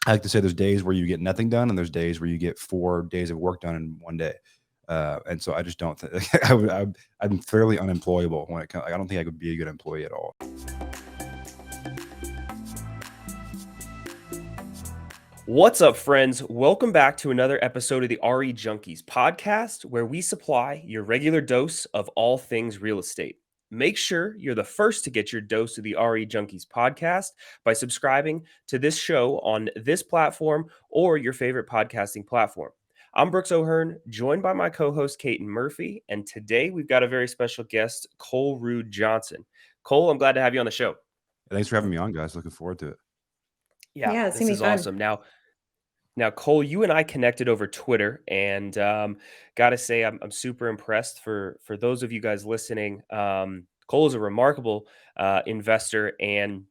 I like to say there's days where you get nothing done, and there's days where you get 4 days of work done in one day. And so I just don't think I'm fairly unemployable when it comes. I don't think I could be a good employee at all. What's up, friends? Welcome back to another episode of the RE Junkies podcast, where we supply your regular dose of all things real estate. Make sure you're the first to get your dose of the RE Junkies podcast by subscribing to this show on this platform or your favorite podcasting platform. I'm Brooks O'Hearn, joined by my co-host Caton Murphy, and today we've got a very special guest, Cole Ruud-Johnson. Cole, I'm glad to have you on the show. Thanks for having me on, guys. Looking forward to it. Yeah, Yeah, it's this gonna be is fun. awesome. Now, Cole, you and I connected over Twitter, and gotta say, I'm super impressed. For those of you guys listening, Cole is a remarkable investor, and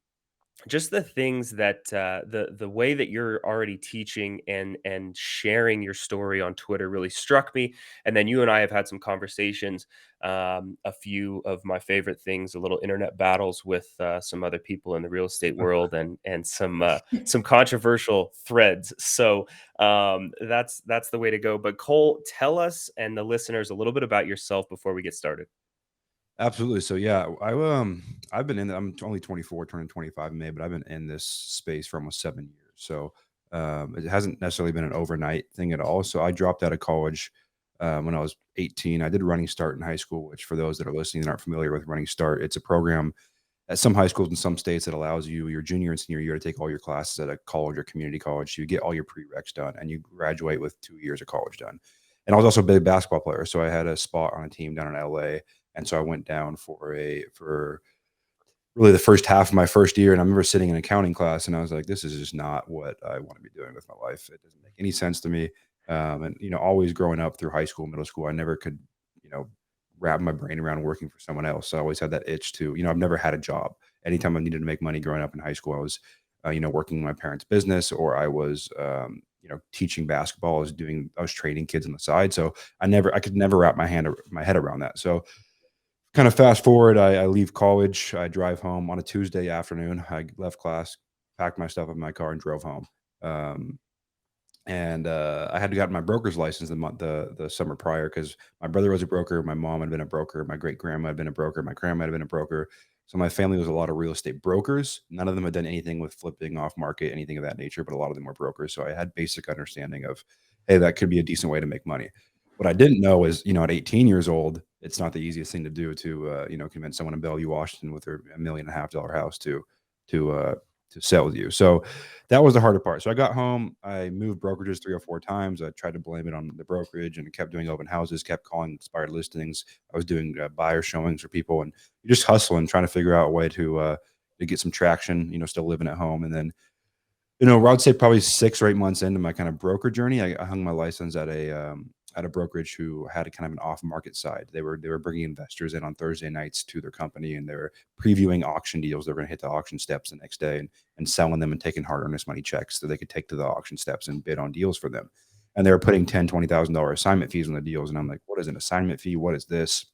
just the things that the way that you're already teaching and sharing your story on Twitter really struck me. And then you and I have had some conversations, a few of my favorite things, a little internet battles with some other people in the real estate world, and some controversial threads. So that's the way to go. But Cole, tell us and the listeners a little bit about yourself before we get started. Absolutely. So yeah, I've been in. I'm only 24, turning 25 in May, but I've been in this space for almost 7 years. So it hasn't necessarily been an overnight thing at all. So I dropped out of college when I was 18. I did Running Start in high school, which for those that are listening that aren't familiar with Running Start, it's a program at some high schools in some states that allows you your junior and senior year to take all your classes at a college or community college. So you get all your prereqs done, and you graduate with 2 years of college done. And I was also a big basketball player, so I had a spot on a team down in LA, and so I went down for really the first half of my first year. And I remember sitting in accounting class, and I was like, "This is just not what I want to be doing with my life. It doesn't make any sense to me." And always growing up through high school, middle school, I never could, you know, wrap my brain around working for someone else. So I always had that itch to, I've never had a job. Anytime I needed to make money growing up in high school, I was, working in my parents' business, or I was, teaching basketball. I was training kids on the side. So I could never wrap my head around that. So kind of fast forward, I leave college. I drive home on a Tuesday afternoon. I left class, packed my stuff in my car, and drove home. Um, and I had gotten my broker's license the summer prior, because my brother was a broker, my mom had been a broker, my great grandma had been a broker, my grandma had been a broker. So my family was a lot of real estate brokers. None of them had done anything with flipping off market, anything of that nature, but a lot of them were brokers. So I had basic understanding of, hey, that could be a decent way to make money. What I didn't know is, at 18 years old, it's not the easiest thing to do to, convince someone in Bellevue, Washington, with their $1.5 million house to uh, to sell with you. So that was the harder part. So I got home, I moved brokerages 3 or 4 times. I tried to blame it on the brokerage and kept doing open houses, kept calling expired listings. I was doing buyer showings for people, and you're just hustling, trying to figure out a way to get some traction, still living at home. And then, I would say probably 6 or 8 months into my kind of broker journey, I hung my license at a brokerage who had a kind of an off-market side. They were bringing investors in on Thursday nights to their company, and they were previewing auction deals. They were going to hit the auction steps the next day, and selling them and taking hard earnest money checks so they could take to the auction steps and bid on deals for them. And they were putting $10,000, $20,000 assignment fees on the deals. And I'm like, what is an assignment fee? What is this?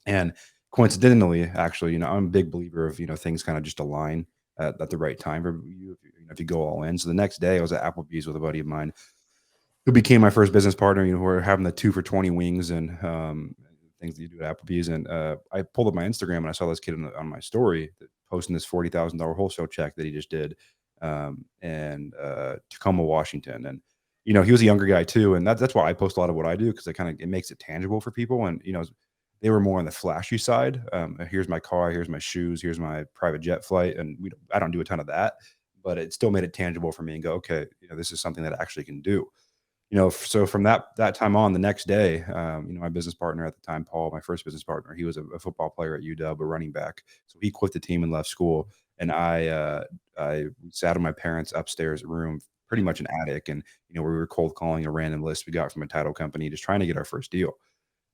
And coincidentally, actually, I'm a big believer of, things kind of just align at the right time for you if you go all in. So the next day I was at Applebee's with a buddy of mine who became my first business partner. We're having the 2 for 20 wings and things that you do at Applebee's. And I pulled up my Instagram, and I saw this kid on my story posting this $40,000 wholesale check that he just did in Tacoma, Washington. And, he was a younger guy too. And that's why I post a lot of what I do, because it makes it tangible for people. And, they were more on the flashy side. Here's my car, here's my shoes, here's my private jet flight. And I don't do a ton of that, but it still made it tangible for me and go, okay, this is something that I actually can do. So from that time on, the next day, my business partner at the time, Paul, my first business partner, he was a football player at UW, a running back. So he quit the team and left school, and I sat in my parents' upstairs room, pretty much an attic, and we were cold calling a random list we got from a title company, just trying to get our first deal.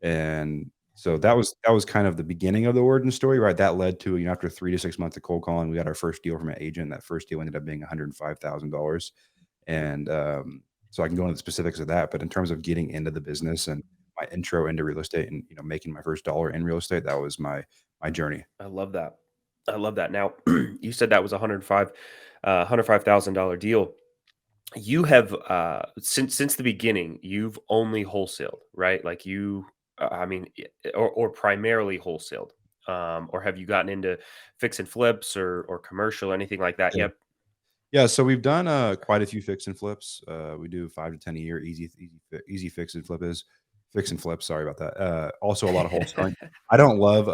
And so that was kind of the beginning of the origin story, right? That led to, after 3 to 6 months of cold calling, we got our first deal from an agent. That first deal ended up being $105,000, and so I can go into the specifics of that. But in terms of getting into the business and my intro into real estate, and making my first dollar in real estate, that was my journey. I love that. I love that. Now, you said that was $105,000 deal. You have, since the beginning, you've only wholesaled, right? Like you, I mean, or primarily wholesaled, or have you gotten into fix and flips or commercial, anything like that? Yeah. Yep. Yeah, so we've done, quite a few fix and flips. We do 5 to 10 a year, easy fix and flip, sorry about that. Also a lot of wholesaling. I don't love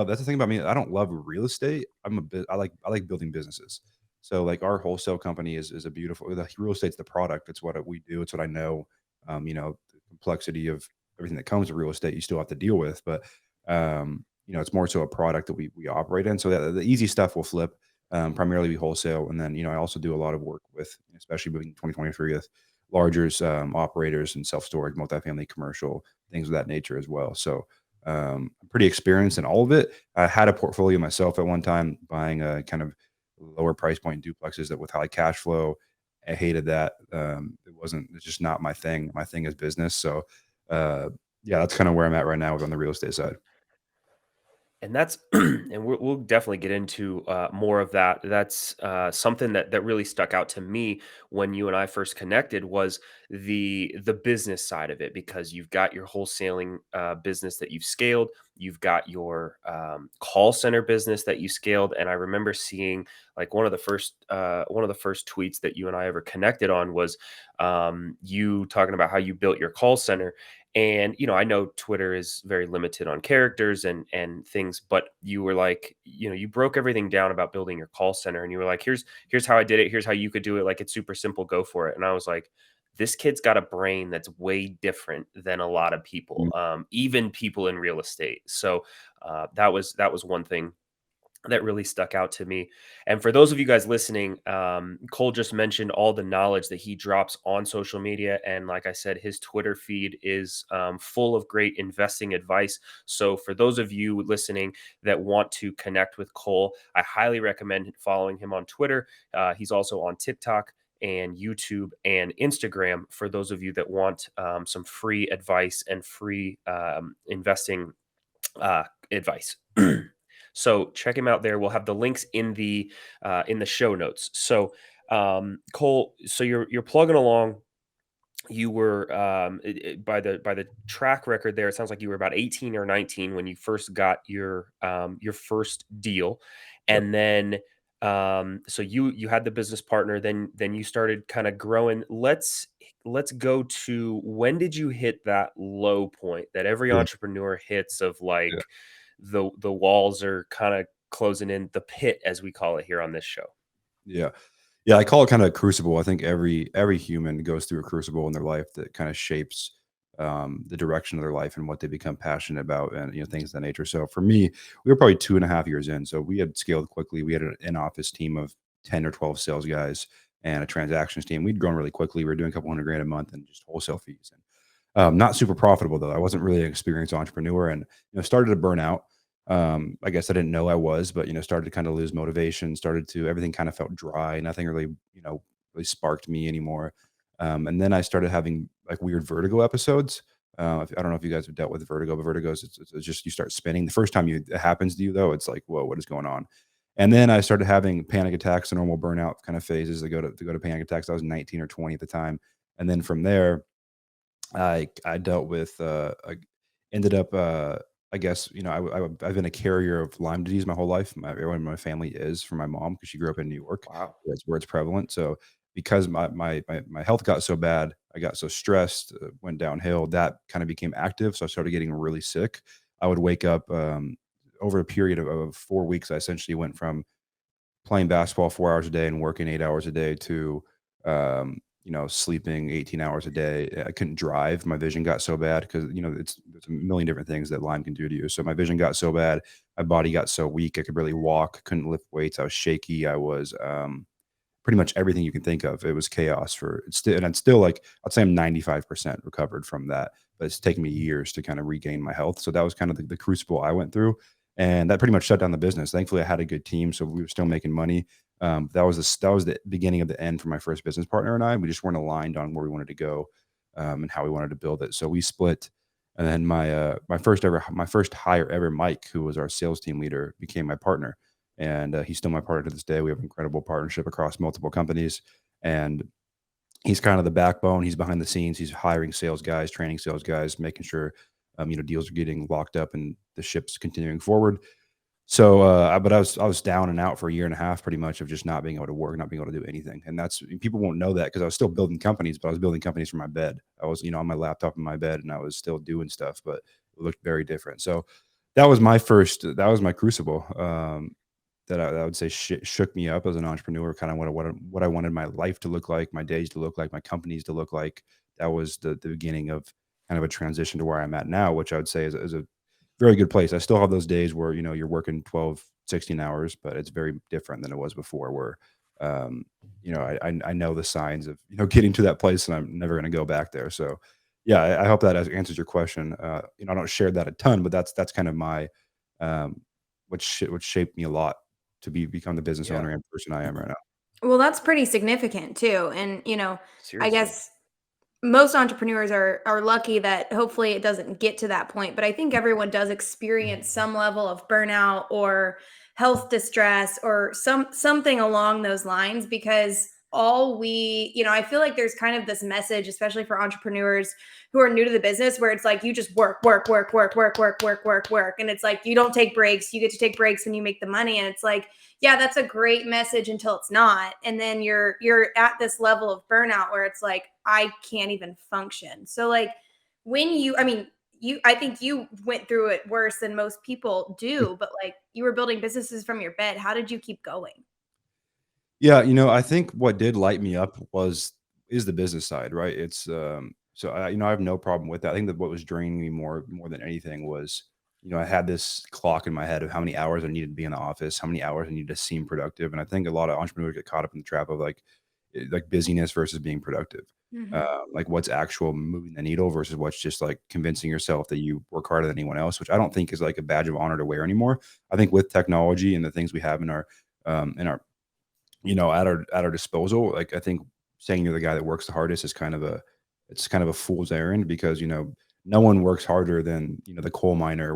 that's the thing about me, I don't love real estate. I like building businesses. So, like, our wholesale company is a beautiful the real estate's the product, it's what we do, it's what I know. The complexity of everything that comes with real estate, you still have to deal with, but, it's more so a product that we operate in, so the easy stuff will flip. Primarily we wholesale, and then I also do a lot of work with, especially moving in 2023, with larger operators and self storage, multifamily, commercial things of that nature as well. So I'm pretty experienced in all of it. I had a portfolio myself at one time, buying a kind of lower price point duplexes that with high cash flow. I hated that. It wasn't. It's just not my thing. My thing is business. So uh, yeah, that's kind of where I'm at right now on the real estate side. And that's and we'll definitely get into more of that. That's something that really stuck out to me when you and I first connected was the business side of it, because you've got your wholesaling business that you've scaled, you've got your call center business that you scaled, and I remember seeing like one of the first tweets that you and I ever connected on was you talking about how you built your call center. And I know Twitter is very limited on characters and things, but you were like, you broke everything down about building your call center, and you were like, here's how I did it, here's how you could do it, like it's super simple, go for it. And I was like, this kid's got a brain that's way different than a lot of people, even people in real estate. So that was one thing that really stuck out to me. And for those of you guys listening, Cole just mentioned all the knowledge that he drops on social media. And like I said, his Twitter feed is full of great investing advice. So for those of you listening that want to connect with Cole, I highly recommend following him on Twitter. He's also on TikTok and YouTube and Instagram for those of you that want some free advice and free investing advice. So check him out there. We'll have the links in the show notes. So Cole, so you're plugging along. You were by the track record there, it sounds like you were about 18 or 19 when you first got your first deal. Yep. And then so you had the business partner, then you started kind of growing. Let's go to, when did you hit that low point that every Yeah. entrepreneur hits, of Yeah. like the walls are kind of closing in, the pit as we call it here on this show? Yeah. Yeah, I call it kinda a crucible. I think every human goes through a crucible in their life that kinda shapes, the direction of their life and what they become passionate about, and, things of that nature. So for me, we were probably 2.5 years in, so we had scaled quickly. We had an in-office team of 10 or 12 sales guys and a transactions team. We'd grown really quickly. We were doing a couple hundred grand a month in just wholesale fees, and not super profitable though. I wasn't really an experienced entrepreneur, and started to burn out. I guess I didn't know I was, but started to kind of lose motivation. Started to everything kind of felt dry. Nothing really, really sparked me anymore. And then I started having like weird vertigo episodes. I don't know if you guys have dealt with vertigo, but vertigo is it's just you start spinning. The first time it happens to you though, it's like, whoa, what is going on? And then I started having panic attacks, the normal burnout kind of phases that go to panic attacks. I was 19 or 20 at the time, and then from there I dealt with, I ended up, I guess, I've been a carrier of Lyme disease my whole life. Everyone in my family is, from my mom, because she grew up in New York. Wow. That's where it's prevalent. So because my health got so bad, I got so stressed, went downhill, that kinda became active, so I started getting really sick. I would wake up, over a period of 4 weeks, I essentially went from playing basketball 4 hours a day and working 8 hours a day to, sleeping 18 hours a day. I couldn't drive. My vision got so bad because, there's a million different things that Lyme can do to you. So my vision got so bad. My body got so weak. I could barely walk, couldn't lift weights. I was shaky. I was, pretty much everything you can think of. It was chaos for it's still, and I'm still like, I'd say I'm 95% recovered from that, but it's taken me years to kind of regain my health. So that was kind of the crucible I went through. And that pretty much shut down the business. Thankfully, I had a good team, so we were still making money. That was the beginning of the end for my first business partner and I. We just weren't aligned on where we wanted to go, and how we wanted to build it. So we split, and then my first hire ever, Mike, who was our sales team leader, became my partner, and he's still my partner to this day. We have an incredible partnership across multiple companies, and he's kind of the backbone. He's behind the scenes. He's hiring sales guys, training sales guys, making sure deals are getting locked up and the ship's continuing forward. So, but I was down and out for a year and a half, pretty much, of just not being able to work, not being able to do anything. And that's people won't know that because I was still building companies, but I was building companies from my bed. I was, on my laptop in my bed, and I was still doing stuff, but it looked very different. So that was my crucible. That I would say shook me up as an entrepreneur, kind of what I wanted my life to look like, my days to look like, my companies to look like. That was the beginning of kind of a transition to where I'm at now, which I would say is a very good place. I still have those days where, you're working 12, 16 hours, but it's very different than it was before where, um, I know the signs of, getting to that place, and I'm never going to go back there. So yeah, I hope that answers your question. I don't share that a ton, but that's kind of my, um, what shaped me a lot to become the business Yeah. owner and person I am right now. Well, that's pretty significant too. And, I Seriously. guess most entrepreneurs are lucky that hopefully it doesn't get to that point, but I think everyone does experience some level of burnout or health distress or something along those lines, because all we, I feel like there's kind of this message, especially for entrepreneurs who are new to the business, where it's like you just work, work, work, work, work, work, work, work, work. And it's like you don't take breaks. You get to take breaks when you make the money. And it's like, yeah, that's a great message until it's not. And then you're at this level of burnout where it's like, I can't even function. So like when I think you went through it worse than most people do, but like you were building businesses from your bed. How did you keep going? Yeah, I think what did light me up is the business side, right? It's so I have no problem with that. I think that what was draining me more than anything was, I had this clock in my head of how many hours I needed to be in the office, how many hours I needed to seem productive, and I think a lot of entrepreneurs get caught up in the trap of like busyness versus being productive. Mhm. Like what's actual moving the needle versus what's just like convincing yourself that you work harder than anyone else, which I don't think is like a badge of honor to wear anymore. I think with technology and the things we have in our at our disposal. Like I think saying you're the guy that works the hardest is kind of a fool's errand because no one works harder than the coal miner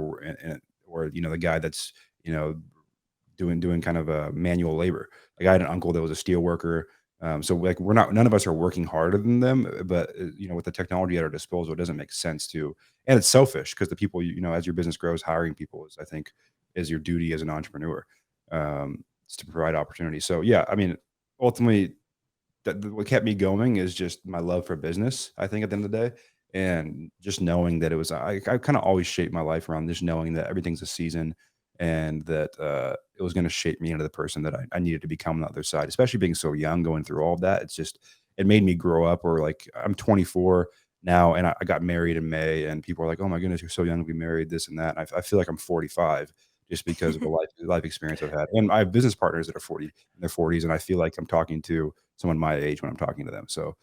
or the guy that's you know doing kind of a manual labor. Like I had an uncle that was a steel worker. So like none of us are working harder than them, but with the technology at our disposal, it doesn't make sense to, and it's selfish because the people as your business grows, hiring people is I think is your duty as an entrepreneur, is to provide opportunity. So yeah, I mean, ultimately what kept me going is just my love for business, I think, at the end of the day, and just knowing that I kinda always shape my life around just knowing that everything's a season and that, it was gonna shape me into the person that I needed to become on the other side, especially being so young going through all of that. It made me grow up or, like, I'm 24 now, and I got married in May, and people are like, "Oh my goodness, you're so young to be married," this and that, and I feel like I'm 45 just because of the life experience I've had, and I have business partners that are 40 in their 40s, and I feel like I'm talking to someone my age when I'm talking to them. So,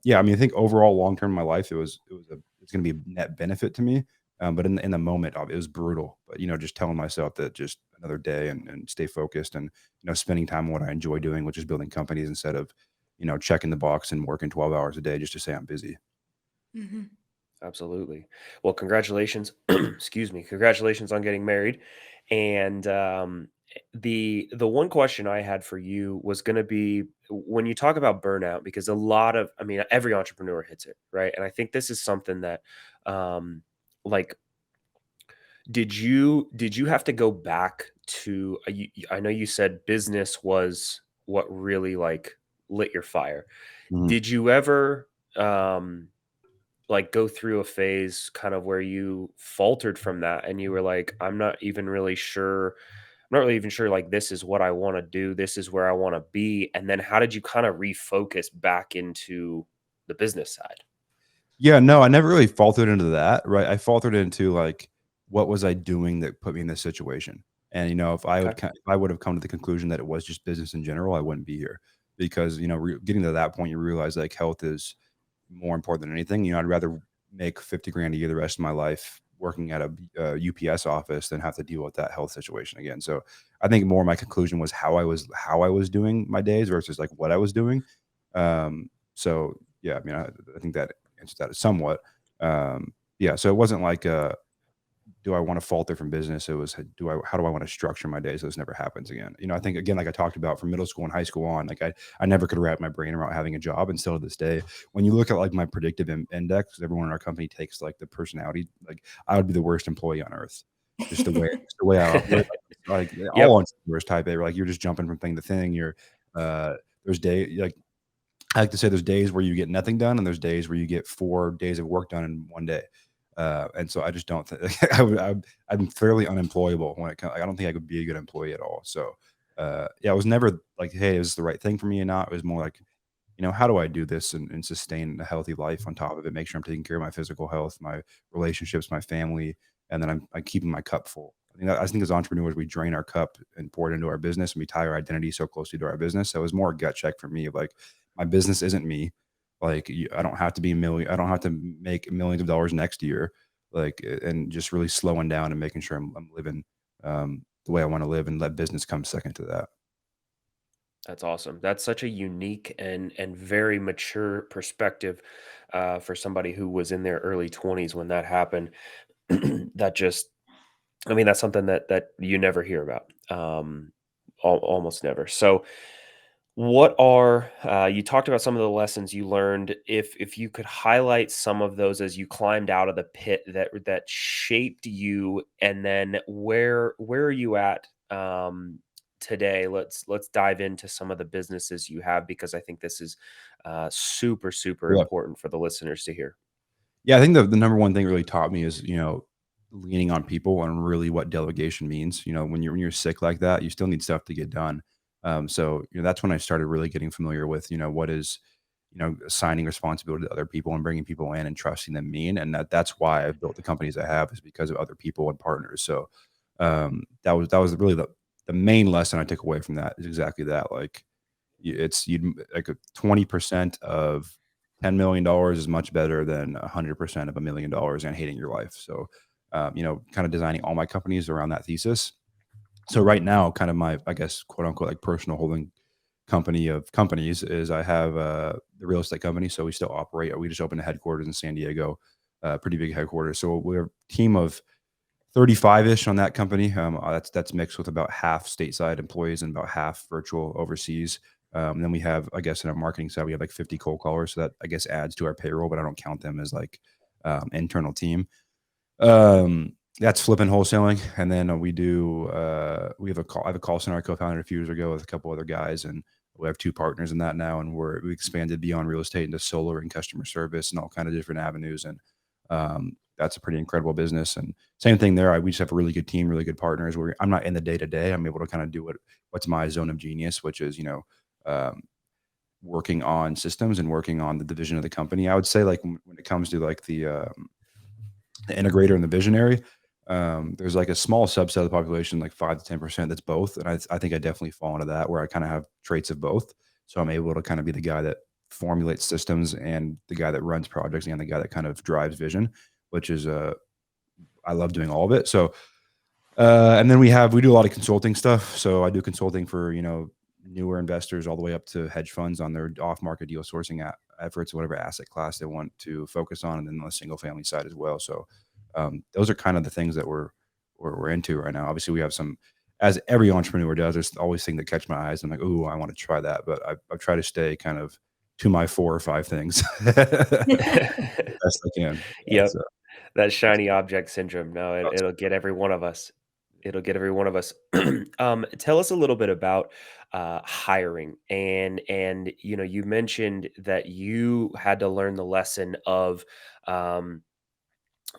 yeah, I mean, I think overall, long term in my life, it's going to be a net benefit to me. But in the moment, it was brutal. But just telling myself that just another day and stay focused and spending time on what I enjoy doing, which is building companies instead of checking the box and working 12 hours a day just to say I'm busy. Mhm. Absolutely. Well, congratulations. Excuse me. Congratulations on getting married. And the one question I had for you was going to be when you talk about burnout, because I mean, every entrepreneur hits it, right? And I think this is something that, um, like, did you have to go back to? I know you said business was what really like lit your fire. Mhm. Did you ever? Like, go through a phase kind of where you faltered from that and you were like, I'm not really even sure, like, this is what I wanna do, this is where I wanna be," and then how did you kinda refocus back into the business side? Yeah, no, I never really faltered into that, right? I faltered into, like, what was I doing that put me in this situation? And, Okay. if I would have come to the conclusion that it was just business in general, I wouldn't be here because, getting to that point, you realize, like, health is more important than anything. I'd rather make 50 grand a year the rest of my life working at a UPS office than have to deal with that health situation again. So, I think more my conclusion was how I was doing my days versus, like, what I was doing. So, yeah, I mean, I think that answers that somewhat. Yeah, so it wasn't like, do I want to falter from business? It was how do I want to structure my day so this never happens again? I think again, like I talked about from middle school and high school on, like I never could wrap my brain around having a job. And still to this day, when you look at like my predictive index, everyone in our company takes like the personality, like I would be the worst employee on earth. Just the way I operate, like Yep. all entrepreneurs type A, like you're just jumping from thing to thing. Uh, there's like I like to say there's days where you get nothing done, and there's days where you get 4 days of work done in 1 day. And so I just don't think I'm fairly unemployable when it comes. I don't think I could be a good employee at all. So, yeah, it was never like, "Hey, is this the right thing for me or not?" It was more like, how do I do this and sustain a healthy life on top of it? Make sure I'm taking care of my physical health, my relationships, my family, and then I'm keeping my cup full. I think as entrepreneurs, we drain our cup and pour it into our business, and we tie our identity so closely to our business. So it was more a gut check for me of like, my business isn't me. Like I don't have to be a million. I don't have to make millions of dollars next year. Like and just really slowing down and making sure I'm living the way I want to live, and let business come second to that. That's awesome. That's such a unique and very mature perspective for somebody who was in their early 20s when that happened. That just, I mean, that's something that you never hear about, almost never. So, what are you talked about some of the lessons you learned? If you could highlight some of those as you climbed out of the pit that shaped you, and then where are you at today? Let's dive into some of the businesses you have, because I think this is super Yeah. important for the listeners to hear. Yeah, I think the number one thing it really taught me is, leaning on people and really what delegation means. When you're sick like that, you still need stuff to get done. So, that's when I started really getting familiar with, what is, assigning responsibility to other people and bringing people in and trusting them mean. And that's why I've built the companies I have, is because of other people and partners. So, that was really the main lesson I took away from that, is exactly that. Like, you'd like a 20% of $10 million is much better than 100% of $1 million and hating your life. So, kind of designing all my companies around that thesis. So right now, kind of my, I guess, quote unquote, like personal holding company of companies is I have the real estate company. So we still operate. We just opened a headquarters in San Diego, pretty big headquarters. So we're a team of 35-ish on that company. That's mixed with about half stateside employees and about half virtual overseas. Then we have, I guess, in our marketing side, we have like 50 cold callers. So that, I guess, adds to our payroll, but I don't count them as like internal team. That's flipping wholesaling. And then I have a call center I co-founded a few years ago with a couple other guys, and we have 2 partners in that now. And we expanded beyond real estate into solar and customer service and all kind of different avenues. And that's a pretty incredible business. And same thing there. We just have a really good team, really good partners. Where I'm not in the day to day. I'm able to kind of do what's my zone of genius, which is, um, working on systems and working on the division of the company. I would say, like, when it comes to like the integrator and the visionary, there's like a small subset of the population, like 5 to 10%, that's both. And I think I definitely fall into that, where I kind of have traits of both. So I'm able to kind of be the guy that formulates systems, and the guy that runs projects, and the guy that kind of drives vision, which is I love doing all of it. So and then we do a lot of consulting stuff. So I do consulting for, newer investors all the way up to hedge funds on their off market deal sourcing efforts, whatever asset class they want to focus on, and then on the single family side as well. So those are kind of the things that we're into right now. Obviously, we have some, as every entrepreneur does. There's always things that catch my eyes. I'm like, oh, I want to try that, but I try to stay kind of to my 4 or 5 things the best I can. Yeah, Yep. so That that's shiny object syndrome. No, that's it'll get every one of us. It'll get every one of us. Tell us a little bit about hiring, and you mentioned that you had to learn the lesson of um,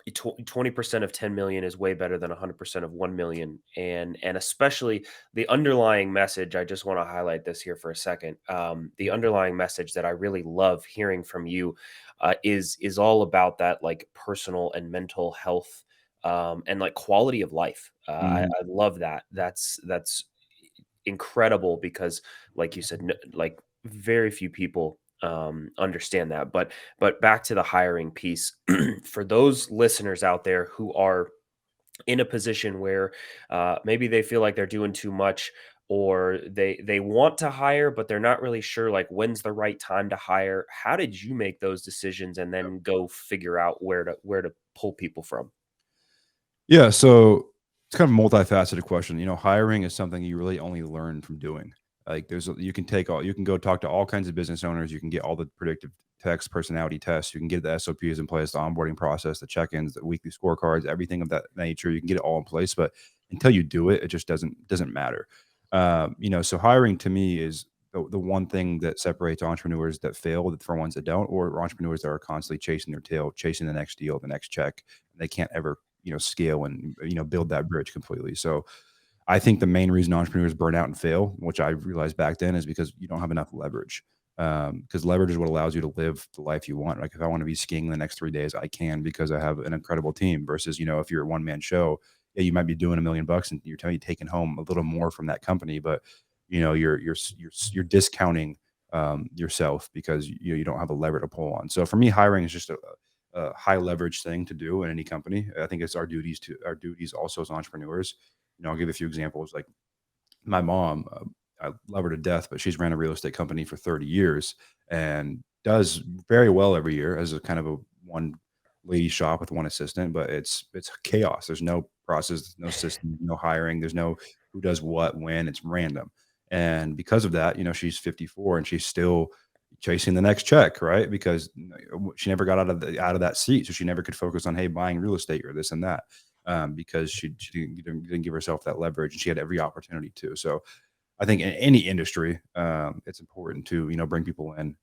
20% of 10 million is way better than 100% of 1 million, and especially the underlying message. I just want to highlight this here for a second. The underlying message that I really love hearing from you is all about that, like, personal and mental health, and like quality of life. Mhm. I love that. That's incredible, because, like you said, like, very few people understand that. But back to the hiring piece, for those listeners out there who are in a position where maybe they feel like they're doing too much, or they want to hire but they're not really sure, like, when's the right time to hire. How did you make those decisions and then go figure out where to pull people from? Yeah, so it's kind of a multifaceted question. Hiring is something you really only learn from doing. Like you can go talk to all kinds of business owners, you can get all the predictive text, personality tests, you can get the SOPs in place, the onboarding process, the check-ins, the weekly scorecards, everything of that nature. You can get it all in place, but until you do it, it just doesn't matter. So hiring to me is the one thing that separates entrepreneurs that fail from ones that don't, or entrepreneurs that are constantly chasing their tail, chasing the next deal, the next check. They can't ever scale and build that bridge completely. So I think the main reason entrepreneurs burn out and fail, which I realized back then, is because you don't have enough leverage. Because leverage is what allows you to live the life you want. Like if I want to be skiing the next 3 days, I can because I have an incredible team. Versus, if you're a one man show, yeah, you might be doing $1 million and you're taking home a little more from that company, but you're discounting yourself because you don't have a lever to pull on. So for me, hiring is just a high leverage thing to do in any company. I think it's our duties also as entrepreneurs. I'll give a few examples. Like my mom, I love her to death, but she's ran a real estate company for 30 years and does very well every year as a kind of a one lady shop with one assistant, but it's chaos. There's no process, no system, no hiring, there's no who does what when, it's random. And because of that, she's 54 and she's still chasing the next check, right? Because she never got out of that seat, so she never could focus on, hey, buying real estate or this and that, because she didn't give herself that leverage, and she had every opportunity to. So I think in any industry, it's important to bring people in.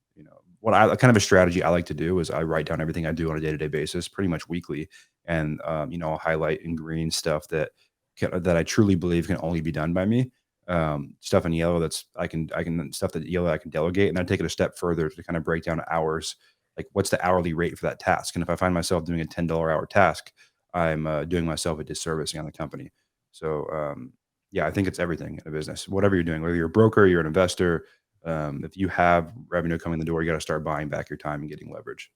What I kind of a strategy I like to do is I write down everything I do on a day to day basis, pretty much weekly, and I'll highlight in green stuff that I truly believe can only be done by me. Stuff in yellow that's I can stuff that yellow I can delegate, and then take it a step further to kind of break down hours. Like what's the hourly rate for that task? And if I find myself doing a $10 hour task, I'm doing myself a disservice on the company. So yeah, I think it's everything in a business. Whatever you're doing, whether you're a broker, you're an investor, if you have revenue coming in the door, you got to start buying back your time and getting leverage.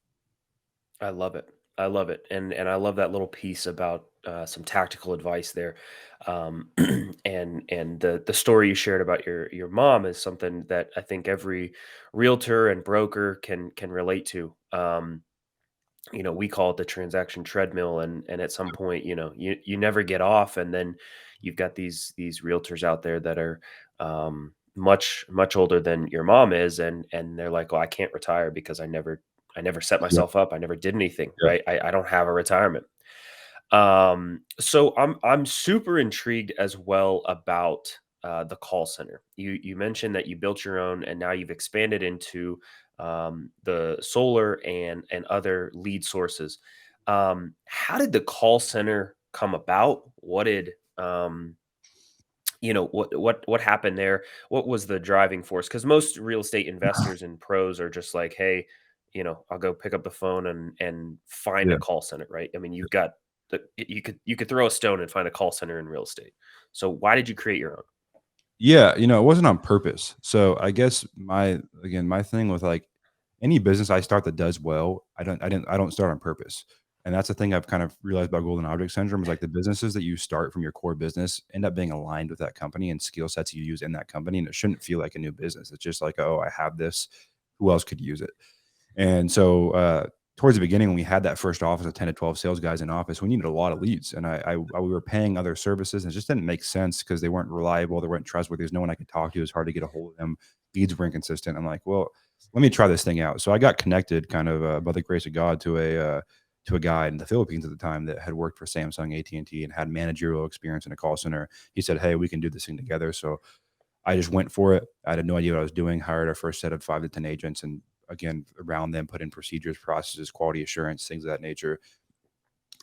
I love it. I love it, and I love that little piece about some tactical advice there, and the story you shared about your mom is something that I think every realtor and broker can relate to. We call it the transaction treadmill, and at some point, you never get off, and then you've got these realtors out there that are much older than your mom is, and they're like, well, I can't retire because I never set Yeah, myself up, I never did anything, yeah. right? I don't have a retirement. So I'm super intrigued as well about the call center. You mentioned that you built your own, and now you've expanded into the solar and other lead sources. How did the call center come about? What did what happened there? What was the driving force? Because most real estate investors and pros are just like, hey, I'll go pick up the phone and find a Yeah. call center, right? I mean, you've got you could throw a stone and find a call center in real estate. So why did you create your own? Yeah, it wasn't on purpose. So I guess my thing with like any business I start that does well, I don't start on purpose. And that's the thing I've kind of realized about golden object syndrome is like the businesses that you start from your core business end up being aligned with that company and skill sets you use in that company. And it shouldn't feel like a new business. It's just like, oh, I have this. Who else could use it? And so, towards the beginning, when we had that first office of 10 to 12 sales guys in office, we needed a lot of leads. And we were paying other services and it just didn't make sense because they weren't reliable. They weren't trustworthy. There's no one I could talk to. It was hard to get a hold of them. Leads were inconsistent. I'm like, well, let me try this thing out. So I got connected kind of by the grace of God to a guy in the Philippines at the time that had worked for Samsung, AT&T, and had managerial experience in a call center. He said, hey, we can do this thing together. So I just went for it. I had no idea what I was doing, hired our first set of 5 to 10 agents, and again, around them, put in procedures, processes, quality assurance, things of that nature.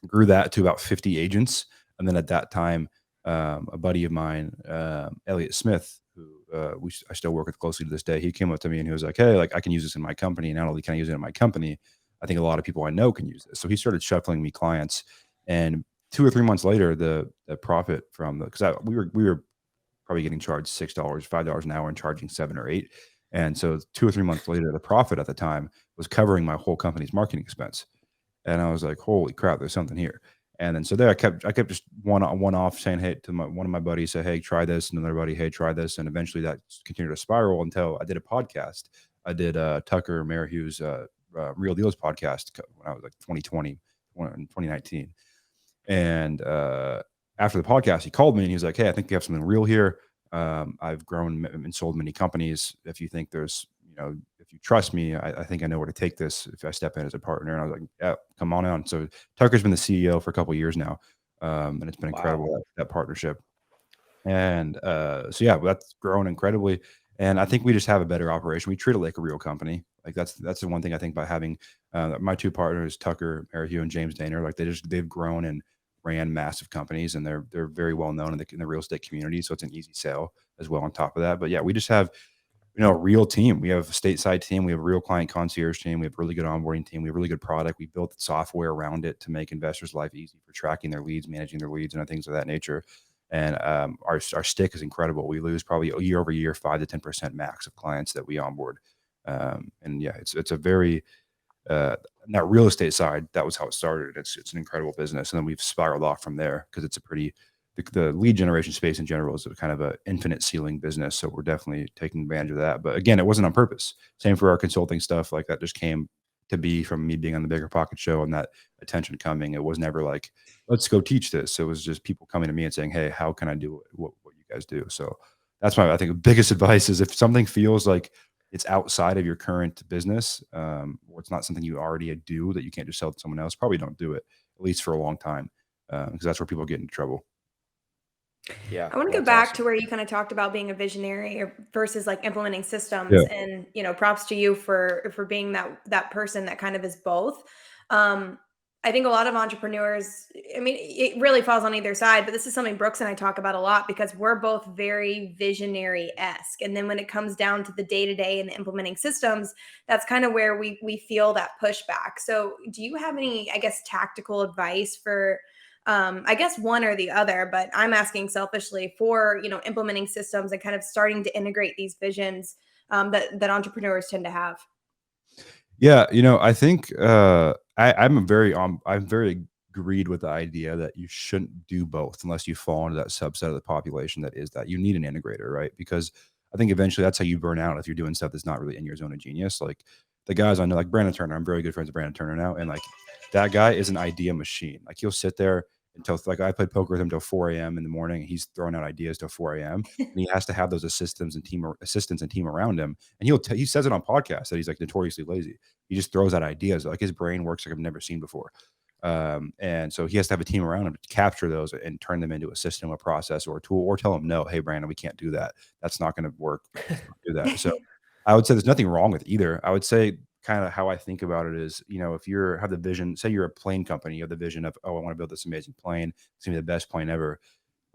Grew that to about 50 agents. And then at that time, a buddy of mine, Elliot Smith, who I still work with closely to this day, he came up to me and he was like, hey, like I can use this in my company. And not only can I use it in my company, I think a lot of people I know can use this. So he started shuffling me clients. And 2 or 3 months later, the profit from because we were probably getting charged $6, $5 an hour and charging 7 or 8. And so 2 or 3 months later, the profit at the time was covering my whole company's marketing expense. And I was like, holy crap, there's something here. And then so there I kept just one off saying, hey, to one of my buddies, say, hey, try this, and another buddy, hey, try this. And eventually that continued to spiral until I did a podcast. I did Tucker Merrihue's Real Deals podcast when I was like 2020, 2019. And after the podcast, he called me and he was like, "Hey, I think you have something real here. I've grown and sold many companies. If you think there's, if you trust me, I think I know where to take this if I step in as a partner." And I was like, "Yeah, come on out." So Tucker's been the CEO for a couple of years now, and it's been incredible that partnership. And so yeah, that's grown incredibly. And I think we just have a better operation. We treat it like a real company. Like that's the one thing I think by having my two partners, Tucker Merrihew and James Daner, like they've grown and ran massive companies, and they're very well known in the real estate community. So it's an easy sale as well on top of that. But yeah, we just have a real team. We have a stateside team. We have a real client concierge team. We have a really good onboarding team. We have a really good product. We built software around it to make investors' life easy for tracking their leads, managing their leads, and things of that nature. And our stick is incredible. We lose probably year over year 5 to 10% max of clients that we onboard. And yeah, it's a very that real estate side, that was how it started. It's an incredible business, and then we've spiraled off from there because it's a pretty the lead generation space in general is a kind of a infinite ceiling business. So we're definitely taking advantage of that. But again, it wasn't on purpose. Same for our consulting stuff. Like that just came to be from me being on the Bigger Pocket show and that attention coming. It was never like, let's go teach this. It was just people coming to me and saying, "Hey, how can I do what you guys do?" So that's why I think the biggest advice is if something feels like it's outside of your current business, or it's not something you already do that you can't just sell to someone else, probably don't do it, at least for a long time, because that's where people get into trouble. Yeah, I want to go that's back awesome. to where you kind of talked about being a visionary versus like implementing systems, Yeah. and props to you for being that person that kind of is both. Um, I think a lot of entrepreneurs, I mean, it really falls on either side, but this is something Brooks and I talk about a lot because we're both very visionary-esque. And then when it comes down to the day-to-day and the implementing systems, that's kind of where we feel that pushback. So do you have any, I guess, tactical advice for I guess one or the other, but I'm asking selfishly for, implementing systems and kind of starting to integrate these visions that entrepreneurs tend to have. Yeah, I think I'm very agreed with the idea that you shouldn't do both unless you fall into that subset of the population that is that you need an integrator, right? Because I think eventually that's how you burn out if you're doing stuff that's not really in your zone of genius. Like the guys I know, like Brandon Turner, I'm very good friends with Brandon Turner now, and like that guy is an idea machine. Like he'll sit there until like I played poker with him till 4 a.m. in the morning. And he's throwing out ideas till 4 a.m. and he has to have those assistants and team around him. And he says it on podcasts that he's like notoriously lazy. He just throws out ideas. Like his brain works like I've never seen before. And so he has to have a team around him to capture those and turn them into a system, a process, or a tool, or tell him, no, hey, Brandon, we can't do that. That's not going to work. Let's not do that. So I would say there's nothing wrong with either. I would say kind of how I think about it is, if you have the vision, say you're a plane company, you have the vision of, oh, I want to build this amazing plane. It's gonna be the best plane ever.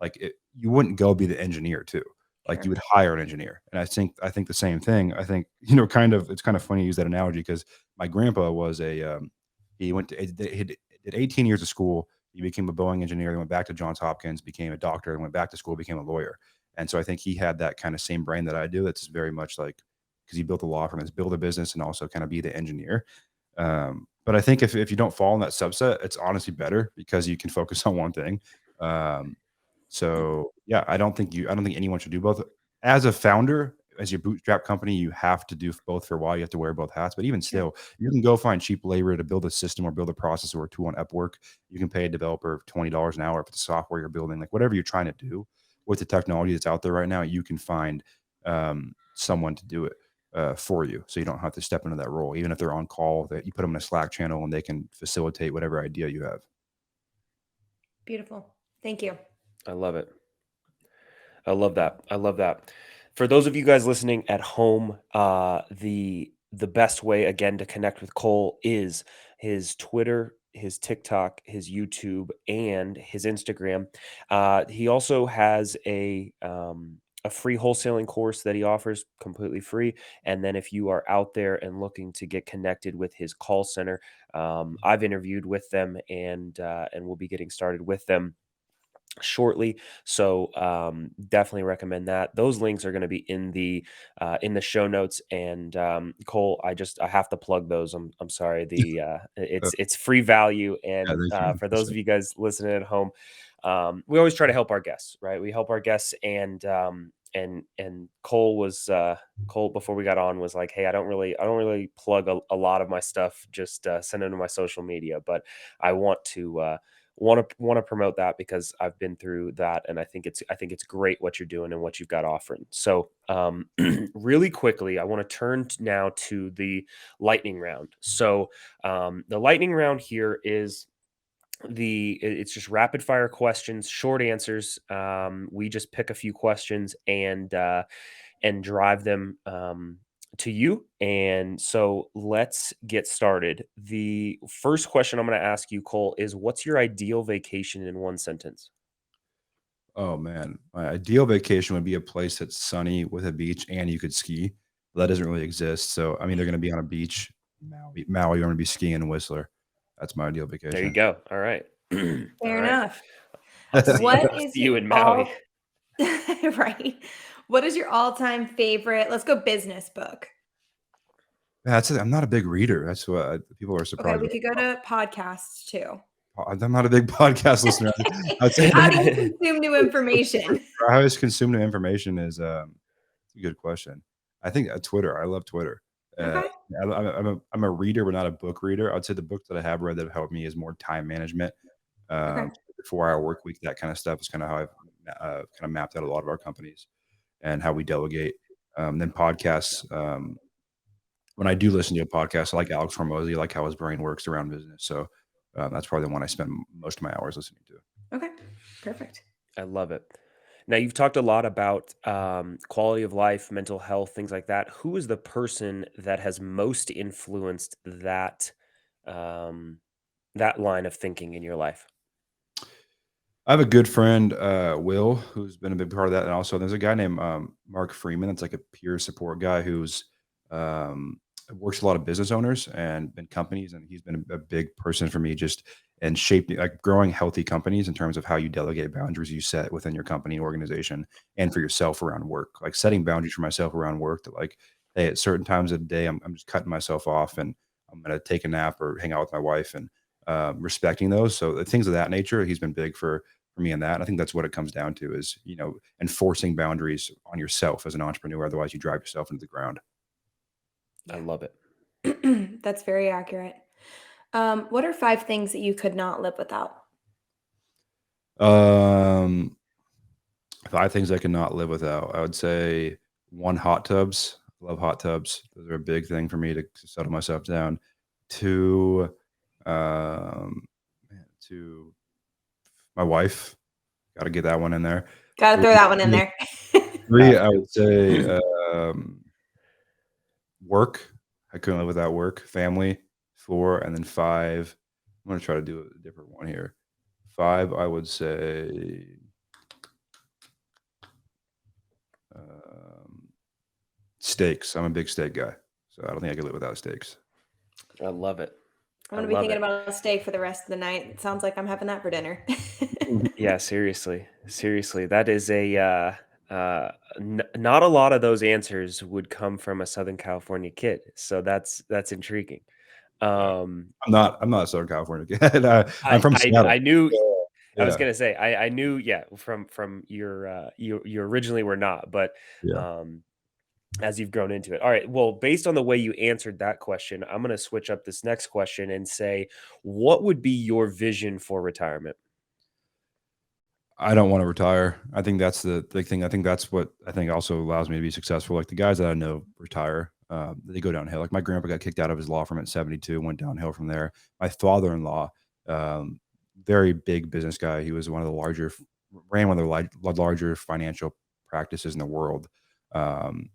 Like you wouldn't go be the engineer too. Like you Sure. would hire an engineer. And I think the same thing. I think, it's kind of funny to use that analogy because my grandpa was he went to, he did 18 years of school. He became a Boeing engineer. He went back to Johns Hopkins, became a doctor, and went back to school, became a lawyer. And so I think he had that kind of same brain that I do. That's very much like, because he built a law firm, is build a business and also kind of be the engineer. But I think if you don't fall in that subset, it's honestly better because you can focus on one thing. Um, so yeah, I don't think anyone should do both. As a founder, as your bootstrap company, you have to do both for a while. You have to wear both hats. But even Sure. still, you can go find cheap labor to build a system or build a process or a tool on Upwork. You can pay a developer $20 an hour if it's software you're building, like whatever you're trying to do with the technology that's out there right now, you can find someone to do it for you. So you don't have to step into that role, even if they're on call. That you put them in a Slack channel and they can facilitate whatever idea you have. Beautiful. Thank you. I love it. I love that. I love that. For those of you guys listening at home, the best way again to connect with Cole is his Twitter, his TikTok, his YouTube, and his Instagram. He also has a free wholesaling course that he offers completely free. And then if you are out there and looking to get connected with his call center, I've interviewed with them and we'll be getting started with them shortly. So definitely recommend that. Those links are going to be in the show notes. And Cole, I have to plug those. I'm sorry. Uh, It's free value. yeah, And thank you. for those of you guys listening at home, we always try to help our guests, right? We help our guests, and Cole was Cole before we got on was like, hey, I don't really plug a lot of my stuff. Just send it to my social media, but I want to promote that because I've been through that, and I think it's great what you're doing and what you've got offering. So, really quickly, I want to turn now to the lightning round. So, the lightning round here is it's just rapid fire questions, short answers. We just pick a few questions and drive them to you. And so let's get started. The first question I'm going to ask you, Cole, is what's your ideal vacation in one sentence? Oh man, my ideal vacation would be a place that's sunny with a beach and you could ski. That doesn't really exist. So I mean, they're going to be on a beach. Maui, you're going to be skiing in Whistler. That's my ideal There you vacation. go. All right. All Fair right. enough. I'll What see is you in Maui. all right? What is your all-time favorite? Let's go business book. That's it. I'm not a big reader. That's what people are Okay, surprised we about. could go to podcasts too. I'm not a big podcast listener. I'd say How do you consume new information? how I consume new information is a good question. I think Twitter. I love Twitter. Uh, Okay. I'm a reader, but not a book reader. I'd say the books that I have read that have helped me is more time management, Okay. the 4 hour work week, that kind of stuff is kind of how I've kind of mapped out a lot of our companies and how we delegate. Then podcasts. When I do listen to a podcast, I like Alex Hormozy, I like how his brain works around business. So that's probably the one I spend most of my hours listening to. Okay. Perfect. I love it. Now, you've talked a lot about quality of life, mental health, things like that. Who is the person that has most influenced um, that line of thinking in your life? I have a good friend, Will, who's been a big part of that, and also there's a guy named Mark Freeman. That's like a peer support guy who's um, works with a lot of business owners and companies, and he's been a big person for me just and shaping like growing healthy companies in terms of how you delegate boundaries you set within your company and organization and for yourself around work. Like setting boundaries for myself around work that like, hey, at certain times of the day, I'm just cutting myself off and I'm gonna take a nap or hang out with my wife and respecting those. So things of that nature, he's been big for me in that. And I think that's what it comes down to is, enforcing boundaries on yourself as an entrepreneur. Otherwise you drive yourself into the ground. I Yeah. love it. That's very accurate. What are 5 things that you could not live without? Um, 5 things I cannot live without. I would say one, hot tubs. Love hot tubs. Those are a big thing for me to settle myself down. Two, um, two, my wife. Got to get that one in there. Got to throw that one in Three, there. three, Have I to. would say work. I couldn't live without work. Family. 4, and then 5. I'm gonna try to do a different one here. 5, I would say um, steaks. I'm a big steak guy, so I don't think I could live without steaks. I love it. I'm I going to be love thinking it. about a steak for the rest of the night. It sounds like I'm having that for dinner. Yeah, seriously. Seriously. That is not a lot of those answers would come from a Southern California kid. So that's intriguing. Yeah. Um, I'm not a Southern California kid. I'm from Seattle. I knew I was Yeah, gonna say I knew, yeah, from your you originally were not, but yeah. um as you've grown into it. All right. Well, based on the way you answered that question, I'm gonna switch up this next question and say, what would be your vision for retirement? I don't want to retire. I think that's the big thing. I think that's what I think also allows me to be successful. Like the guys that I know retire, they go downhill. Like my grandpa got kicked out of his law firm at 72, went downhill from there. My father-in-law, um, very big business guy. He was one of the ran one of the larger financial practices in the world. Um,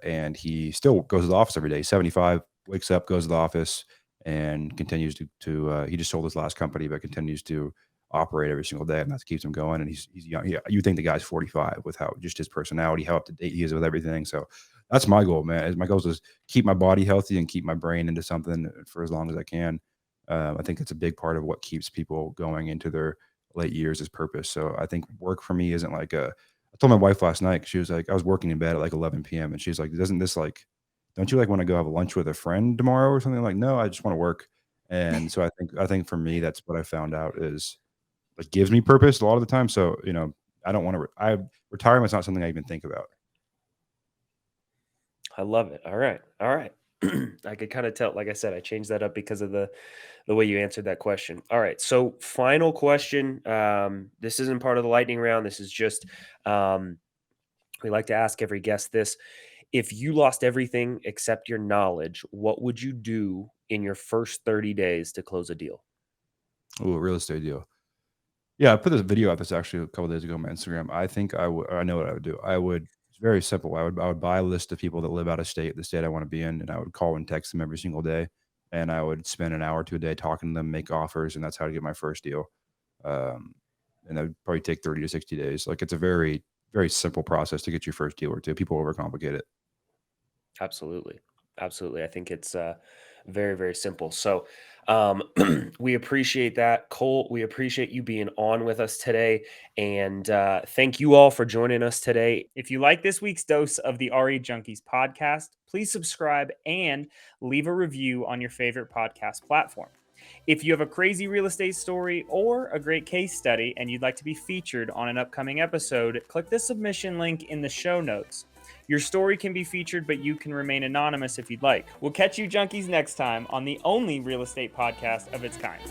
and he still goes to the office every day. 75, wakes up, goes to the office, and continues to. He just sold his last company, but continues to operate every single day, and that keeps him going. And he's young. You think the guy's 45 with how just his personality, how up to date he is with everything. So that's my goal, man. My goal is keep my body healthy and keep my brain into something for as long as I can. I think that's a big part of what keeps people going into their late years is purpose. So I think work for me isn't like a I told my wife last night, she was like, I was working in bed at like 11 p.m. and she's like, doesn't this like, don't you like want to go have a lunch with a friend tomorrow or something? I'm like, no, I just want to work. And so I think for me, that's what I found out is like gives me purpose a lot of the time. So, I don't want to, retirement's not something I even think about. I love it. All right. All right. I could kind of tell. Like I said, I changed that up because of the way you answered that question. All right, so final question. This isn't part of the lightning round. This is just um, we like to ask every guest this: if you lost everything except your knowledge, what would you do in your first 30 days to close a deal? Oh, real estate deal. Yeah, I put this video out this actually a couple days ago on my Instagram. I think I know what I would do. It's very simple. I would buy a list of people that live out of state, the state I want to be in, and I would call and text them every single day. And I would spend an hour to a day talking to them, make offers, and that's how to get my first deal. Um, and that would probably take 30 to 60 days. Like it's a very, very simple process to get your first deal or two. People overcomplicate it. Absolutely. Absolutely. I think it's very, very simple. So we appreciate that. Cole, we appreciate you being on with us today. And thank you all for joining us today. If you like this week's dose of the RE Junkies podcast, please subscribe and leave a review on your favorite podcast platform. If you have a crazy real estate story or a great case study and you'd like to be featured on an upcoming episode, click the submission link in the show notes. Your story can be featured, but you can remain anonymous if you'd like. We'll catch you junkies next time on the only real estate podcast of its kind.